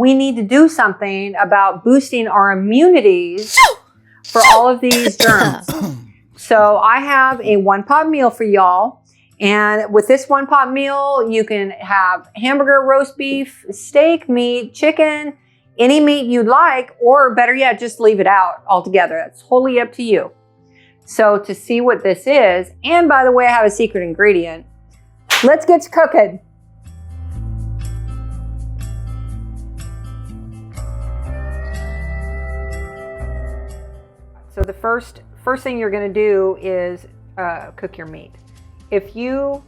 we need to do something about boosting our immunities for all of these germs. So I have a one-pot meal for y'all. And with this one-pot meal, you can have hamburger, roast beef, steak, meat, chicken, any meat you'd like, or better yet, just leave it out altogether. That's totally up to you. So to see what this is, and by the way, I have a secret ingredient. Let's get to cooking. So the first thing you're going to do is cook your meat. If you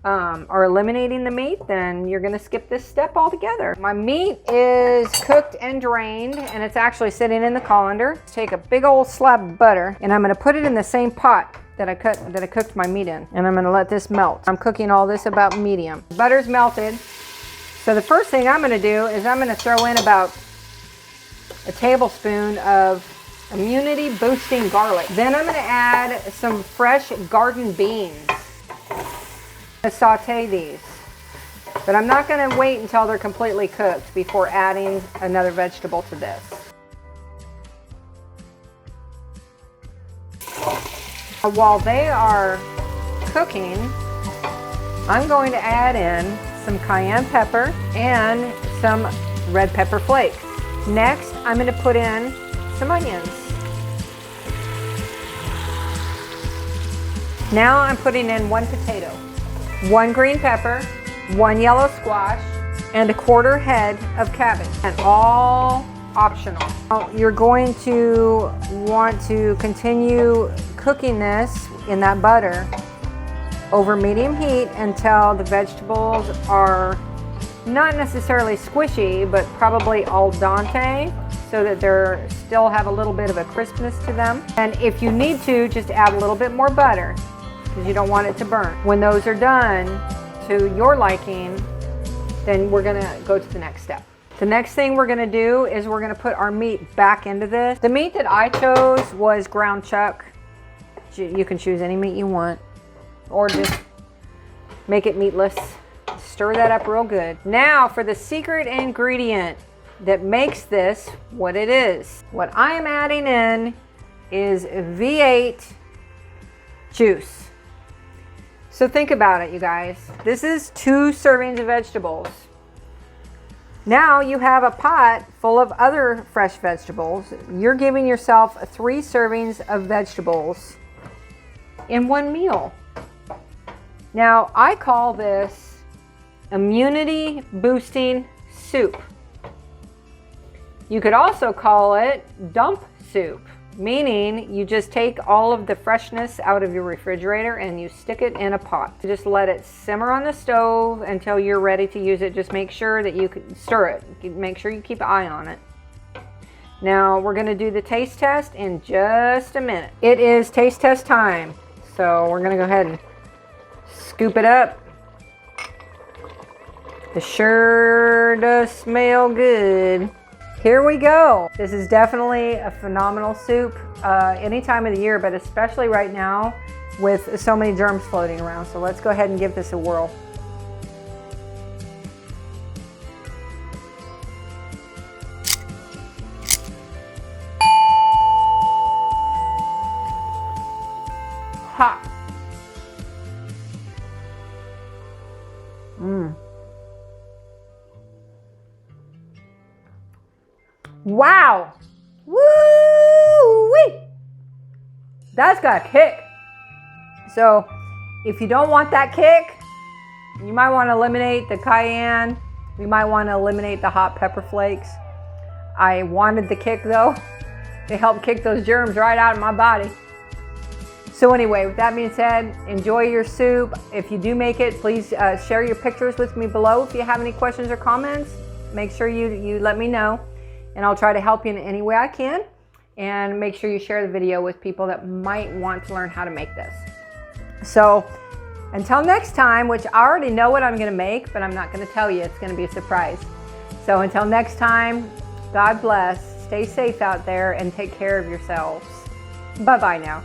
are eliminating the meat, then you're going to skip this step altogether. My meat is cooked and drained, and it's actually sitting in the colander. Take a big old slab of butter, and I'm going to put it in the same pot that I cooked my meat in, and I'm going to let this melt. I'm cooking all this about medium. Butter's melted. So the first thing I'm going to do is I'm going to throw in about a tablespoon of immunity boosting garlic. Then I'm going to add some fresh garden beans. I'm going to saute these, but I'm not going to wait until they're completely cooked before adding another vegetable to this. While they are cooking, I'm going to add in some cayenne pepper and some red pepper flakes. Next, I'm going to put in some onions. Now I'm putting in 1 potato, 1 green pepper, 1 yellow squash, and a 1/4 head of cabbage, and all optional. Now, you're going to want to continue cooking this in that butter over medium heat until the vegetables are not necessarily squishy, but probably al dente, so that they still have a little bit of a crispness to them. And if you need to, just add a little bit more butter, because you don't want it to burn. When those are done to your liking, then we're gonna go to the next step. The next thing we're gonna do is we're gonna put our meat back into this. The meat that I chose was ground chuck. You can choose any meat you want, or just make it meatless. Stir that up real good. Now for the secret ingredient that makes this what it is. What I am adding in is V8 juice. So think about it, you guys. This is 2 servings of vegetables. Now you have a pot full of other fresh vegetables. You're giving yourself 3 servings of vegetables in one meal. Now I call this immunity boosting soup. You could also call it dump soup, meaning you just take all of the freshness out of your refrigerator and you stick it in a pot. Just let it simmer on the stove until you're ready to use it. Just make sure that you can stir it. Make sure you keep an eye on it. Now we're going to do the taste test in just a minute. It is taste test time. So we're going to go ahead and scoop it up. It sure does smell good. Here we go. This is definitely a phenomenal soup any time of the year, but especially right now with so many germs floating around. So let's go ahead and give this a whirl. Ha! Wow! Woo-wee! That's got a kick. So if you don't want that kick, you might want to eliminate the cayenne. You might want to eliminate the hot pepper flakes. I wanted the kick though. They help kick those germs right out of my body. So anyway, with that being said, enjoy your soup. If you do make it, please share your pictures with me below. If you have any questions or comments, make sure you let me know, and I'll try to help you in any way I can. And make sure you share the video with people that might want to learn how to make this. So until next time, which I already know what I'm gonna make, but I'm not gonna tell you, it's gonna be a surprise. So until next time, God bless, stay safe out there, and take care of yourselves. Bye-bye now.